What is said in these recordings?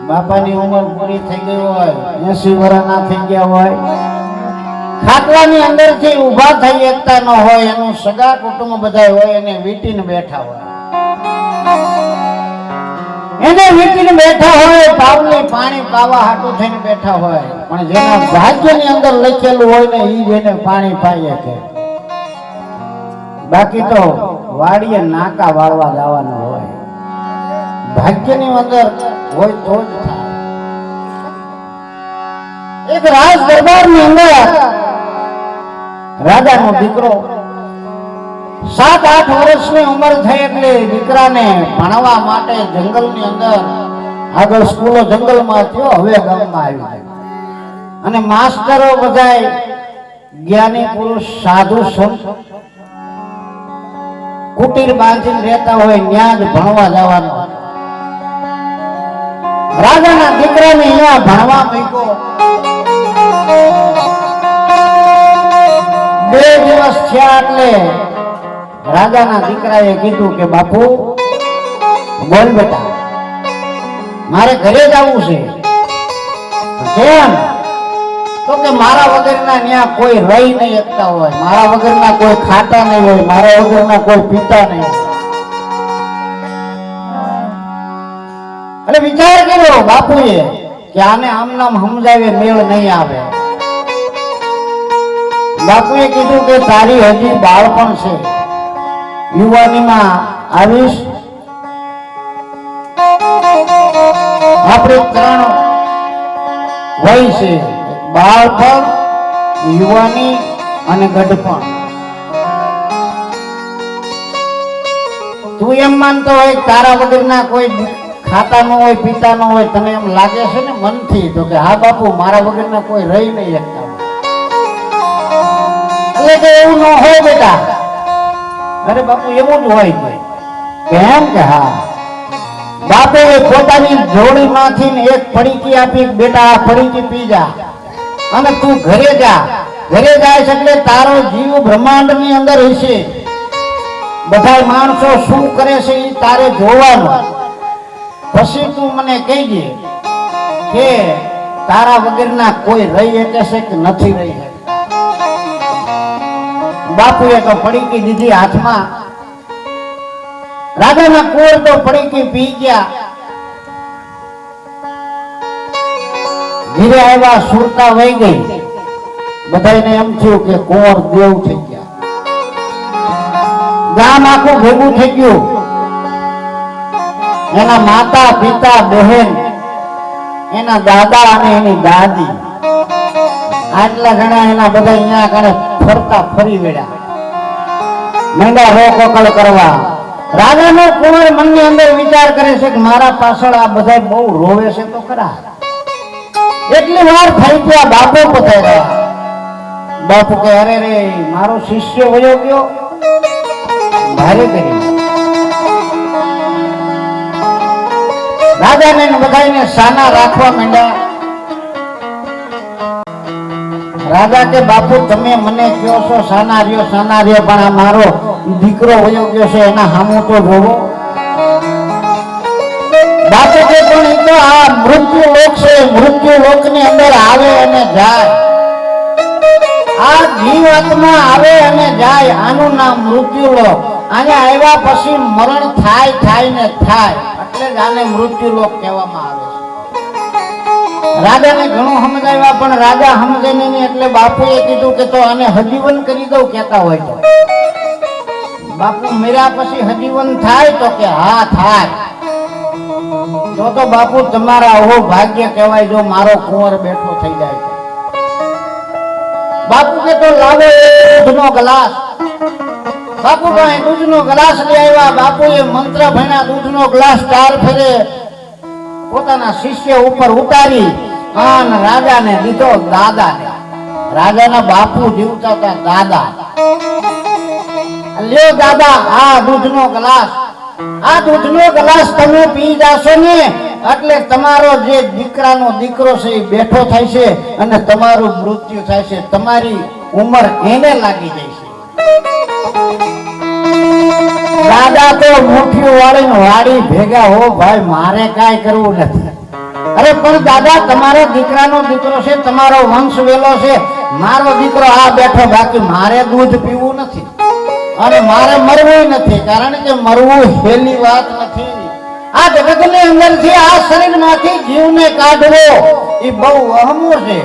બાપાની ઉંમર પૂરી થઈ ગઈ હોય, 80 વર્ષના થઈ ગયા હોય, ખાટલાની અંદરથી ઊભા થઈ શકતા ન હોય, એનું સગા કુટુંબ બધા હોય એને વીટીને બેઠા હોય, એને વીટીને બેઠા હોય, પાવલી પાણી પાવા હાટું થઈને બેઠા હોય, પણ જેના ભાગ્યની અંદર લખેલું હોય ને ઈ જેને પાણી પાઈએ કે બાકી તો વાડીએ નાકા વાળવા જવાનું હોય, ભાગ્યની અંદર હોય તો જ થાય. એક રાજ દરબારની અંદર રાજાનો દીકરો 7-8 વર્ષની ઉંમર થઈ એટલે દીકરાને ભણવા માટે જંગલની અંદર આગળ સ્કૂલો જંગલમાં થયો, હવે ગામમાં આવી અને માસ્ટરો બધાય જ્ઞાની પુરુષ સાધુ સંત કુટીર બાંધીને રહેતા હોય, ત્યાં જ ભણવા જવાનું. રાજાના દીકરાને અહીંયા ભણવા મૂક્યો. 2 દિવસ થયા એટલે રાજાના દીકરાએ કીધું કે બાપુ બોલ બેટા, મારે ઘરે જવું છે. કેમ? તો કે મારા વગરના ત્યાં કોઈ રહી નહીં શકતા હોય, મારા વગરના કોઈ ખાતા નહીં હોય, મારા વગરના કોઈ પીતા નહીં. એટલે વિચાર કર્યો બાપુએ કે આને આમ નામ સમજાવે મેળ નહીં આવે. બાપુએ કીધું કે તારી હજી બાળપણ છે, યુવાનીમાં આવીશ, આપણે 3 વય છે, બાળપણ, યુવાની અને ગઢપણ. તું એમ માનતો હોય તારા વગરના કોઈ ખાતા ન હોય, પીતા ન હોય, તને એમ લાગે છે ને મનથી? તો કે હા બાપુ, મારા વગરના કોઈ રહી નહીં શકતા. એટલે કે એવું ન હોય બેટા. અરે બાપુ એવું જ હોય. કેમ? કે હા. બાપે પોતાની જોડીમાંથી એક પડીકી આપી, બેટા આ પડીકી પી જા અને તું ઘરે જા. ઘરે જાય એટલે તારો જીવ બ્રહ્માંડ ની અંદર હશે, બધા માણસો શું કરે છે એ તારે જોવાનું. પછી તું મને કહેજે કે તારા વગરના કોઈ રહી શકે છે કે નથી રહી શકતા. બાપુએ તો પડીકી દીધી હાથમાં. રાજાના કુંવર તો પડીકી પી ગયા. ધીરે આવ્યા, સુરતા વહી ગઈ. બધાને એમ થયું કે કુંવર દેવ થઈ ગયા. ગામ આખું ભેગું થઈ ગયું. એના માતા પિતા બહેન, એના દાદા અને એની દાદી, આટલા જણા એના બધા અહીંયા કારણે ફરતા ફરી વેડ્યા, મંડા રોકકળ કરવા. રાજાનો કુંવર મનની અંદર વિચાર કરે છે કે મારા પાછળ આ બધા બહુ રોવે છે તો ખરા. એટલી વાર થઈ ગયા, બાપુ પધાર્યા. બાપુ કે અરે રે, મારો શિષ્ય વયો ગયો. ભારે કરી રાજાને બધાને સાના રાખવા માંડ્યા. રાજા કે બાપુ તમે મને કહો છો સાના રહ્યો, સાના રહ્યો, પણ આ મારો દીકરો વયો ગયો છે, એના સામું તો જોવો. બાપુ કે પણ એ તો આ મૃત્યુ લોક છે, મૃત્યુ લોક ની અંદર આવે અને જાય. આ જીવાત્મા આવે અને જાય, આનું નામ મૃત્યુ લોક. અહીંયા આવ્યા પછી મરણ થાય, થાય ને થાય, એટલે જ આને મૃત્યુ લોક કહેવામાં આવે છે. રાજાને ઘણું સમજાવ્યા પણ રાજા સમજે નહીં, એટલે બાપુએ કીધું કે તો આને હજીવન કરી દઉં, કહેતા હોય તો. બાપુ મર્યા પછી હજીવન થાય? તો કે હા થાય. તો બાપુ તમારા આવો ભાગ્ય કહેવાય જો મારો કુંવર બેઠો થઈ જાય. બાપુ કે તો લાવો દૂધનો ગ્લાસ. બાપુ પાસે દૂધનો ગ્લાસ લઈ આવ્યા. બાપુએ મંત્ર ભણ્યા, દૂધનો ગ્લાસ 4 ફેરે પોતાના શિષ્ય ઉપર ઉતારી અને રાજાને દીધો. દાદાને, રાજાના બાપુ જીવતા હતા દાદા. લ્યો દાદા, આ દૂધનો ગ્લાસ, આ દૂધનો ગ્લાસ તમે પી જાશો ને એટલે તમારો જે દીકરાનો દીકરો છે એ બેઠો થાય છે અને તમારું મૃત્યુ થાય છે, તમારી ઉંમર એને લાગી જાય છે. દાદા તો મુઠ્ઠી વાળીને વાડી ભેગા હો ભાઈ, મારે કાંઈ કરવું નથી. અરે પણ દાદા તમારો દીકરાનો દીકરો છે, તમારો વંશ વેલો છે, મારો દીકરો આ બેઠો, બાકી મારે દૂધ પીવું નથી અને મારે મરવું નથી, કારણ કે મરવું હેલી વાત નથી. આ જગતની અંદરથી આ શરીરમાંથી જીવને કાઢવો એ બહુ અહમું છે.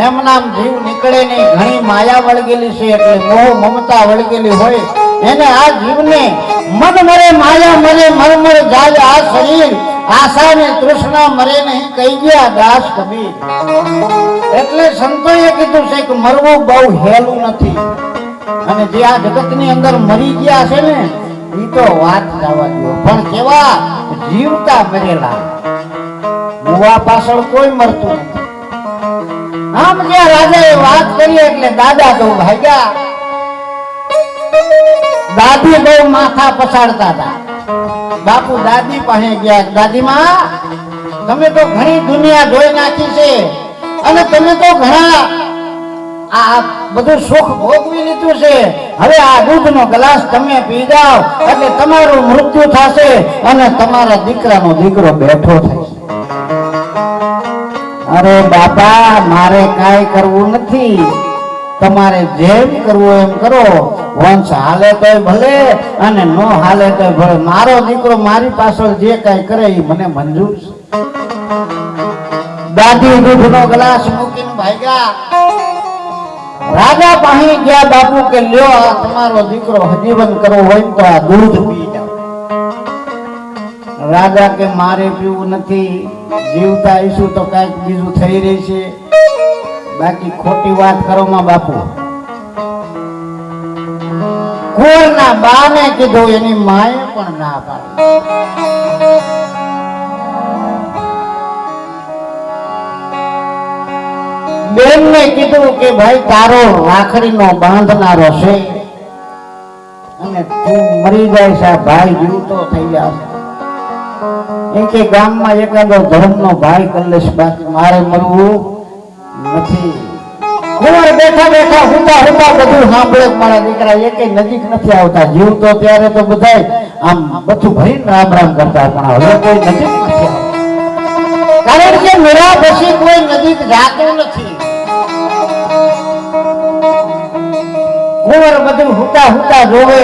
એમ નામ જીવ નીકળે નહીં, ઘણી માયા વળગેલી છે, એટલે મોહ મમતા વળગેલી હોય એને આ જીવને મન મરે માયા મરે મરમર જાય આ શરીર, આશા ને તૃષ્ણા મરે નહીં કહી ગયા દાસ કબીર. એટલે સંતોએ કીધું છે કે મરવું બહુ હેલું નથી, અને જે આ જગતની અંદર મરી ગયા છે ને એ તો વાત જવા દો, પણ કેવા જીવતા મરેલા, મુવા પાછળ કોઈ મરતું નથી. આમ જે રાજાએ વાત કરી એટલે દાદા તો ભાગ્યા. દાદી બહુ માથા પછાડતા હતા. બાપુ દાદી પાસે ગયા, દાદીમાં તમે તો ઘણી દુનિયા જોઈ નાખી છે અને તમે તો ઘણા આ બધું સુખ ભોગવી લીધું છે, હવે આ દૂધનો ગ્લાસ તમે પી જાઓ એટલે તમારું મૃત્યુ થશે અને તમારા દીકરાનો દીકરો બેઠો થશે. અરે બાપા મારે કાંઈ કરવું નથી, તમારે જેમ કરવું એમ કરો, વંશ હાલે તોય ભલે અને ન હાલે તોય ભલે, મારો દીકરો મારી પાછળ જે કાંઈ કરે એ મને મંજૂર છે. દાદી દૂધનો ગ્લાસ મૂકીને ભાગ્યા. રાજા પાસે ગયા, બાપુ કે લ્યો આ તમારો દીકરો હજીવન કરવો હોય તો આ દૂધ પી જાઓ. રાજા કે મારે પીવું નથી, જીવતા ઈશું તો કઈક બીજું થઈ રહી છે, બાકી ખોટી વાત કરો માં બાપુ. કુંવરના બાને કીધું, એની માએ પણ ના પાડી. બેનને કીધું કે ભાઈ તારો રાખડીનો બાંધનારો છે અને તું મરી જાય છે, ભાઈ જીવતો થઈ જશે. એ કે ગામમાં એકાદો ધર્મનો ભાઈ કરી લેશ, બાકી મારે મરવું નથી. કુંવર બેઠા બેઠા હુતા હુતા બધું સાંભળે, મારા દીકરા એકે નજીક નથી આવતા. જીવતો ત્યારે તો બધા આમ બધું ભરીને રામ રામ કરતા, પણ હવે કોઈ નજીક નથી આવતા, કારણ કે મેળા પછી કોઈ નજીક જાતું નથી. કુંવર બધું હુતા હુતા જોવે.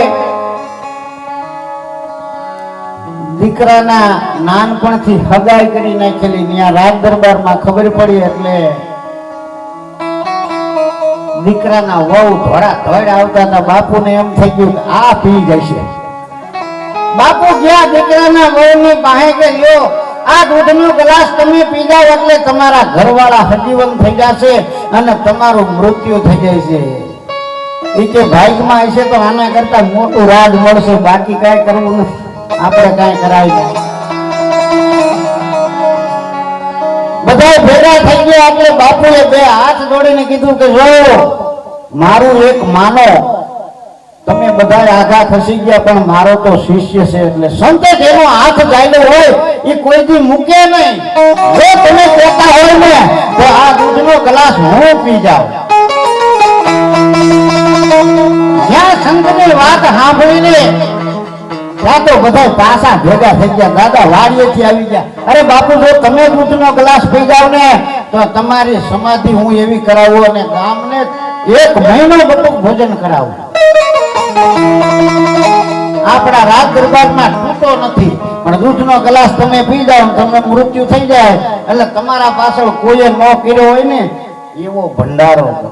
દીકરાના નાનપણથી હગાઈ કરી નાખેલી, ત્યાં રાજ દરબારમાં ખબર પડી એટલે દીકરાના વહુ ધોળા ધોળ આવતા હતા. બાપુને એમ થઈ ગયું કે આ પી જશે. બાપુ ગયા દીકરાના વહુની પાસે કે લ્યો આ દૂધનો ગ્લાસ તમે પી જાઓ એટલે તમારા ઘરવાળા હજીવન થઈ જશે અને તમારું મૃત્યુ થઈ જાય છે. એ કે ભાગમાં હશે તો આના કરતા મોટું રાજ મળશે, બાકી કાંઈ કરવું નથી, આપણે કાંઈ કરાવી જાય. બધા ભેગા થઈ ગયા એટલે બાપુએ બે હાથ જોડીને કીધું કે જો મારું એક માનો, તમે બધા આઘા ખસી ગયા પણ મારો તો શિષ્ય છે, એટલે સંતે જેનો હાથ જાયલો હોય એ કોઈ દી મૂકે નહીં. જો તમે કહેતા હોય ને તો આ દૂધનો ગ્લાસ હું પી જાઉં. જ્યાં સંતની વાત સાંભળીને ત્યાં તો બધા પાછા ભેગા થઈ ગયા. દાદા વાડીએથી આવી ગયા. અરે બાપુ જો તમે દૂધનો ગ્લાસ પી જાવ ને તો તમારી સમાધિ હું એવી કરાવું અને ગામને 1 મહિનો બટુક ભોજન કરાવું. આપણા રાજ દરબારમાં તૂટો નથી, પણ દૂધનો ગ્લાસ તમે પી જાવ તમને મૃત્યુ થઈ જાય એટલે તમારા પાછળ કોઈએ ન કર્યો હોય ને એવો ભંડારો કરો.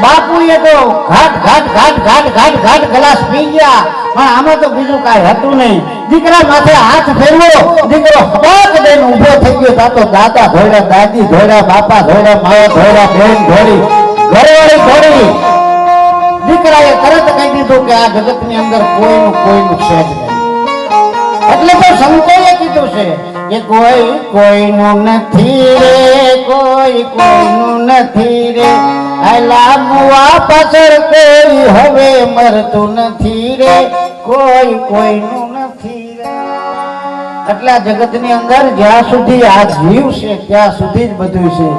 બાપુએ તો ઘાટ ઘાટ ઘાટ ઘાટ ઘાટ ઘાટ ગ્લાસ પી ગયા, પણ આમાં તો બીજું કાંઈ હતું નહીં. દીકરા માથે હાથ ફેરવો, દીકરો હબાક દઈને ઊભો થઈ ગયો. તા તો દાદા ધોળ્યા, દાદી ધોળ્યા, બાપા ધોળ્યા, મા ધોળ્યા, બેન ધોળી, ઘરવાળી ધોળી. દીકરાએ તરત કહી દીધું કે આ જગતની અંદર કોઈનું છે જ નહીં. એટલે તો સંતોએ કીધું છે કે કોઈ કોઈનું નથી રે, કોઈ કોઈનું નથી રે, આલા મુવા પાછળ કોઈ હવે મરતું નથી રે, કોઈ કોઈનું નથી રે. એટલે આ જગતની અંદર જ્યાં સુધી આ જીવ છે ત્યાં સુધી જ બધું છે.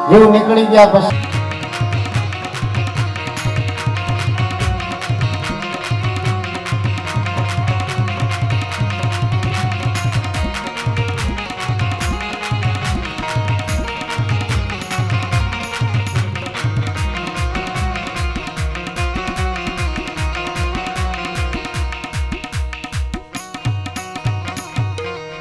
જીવ નીકળી ગયા પછી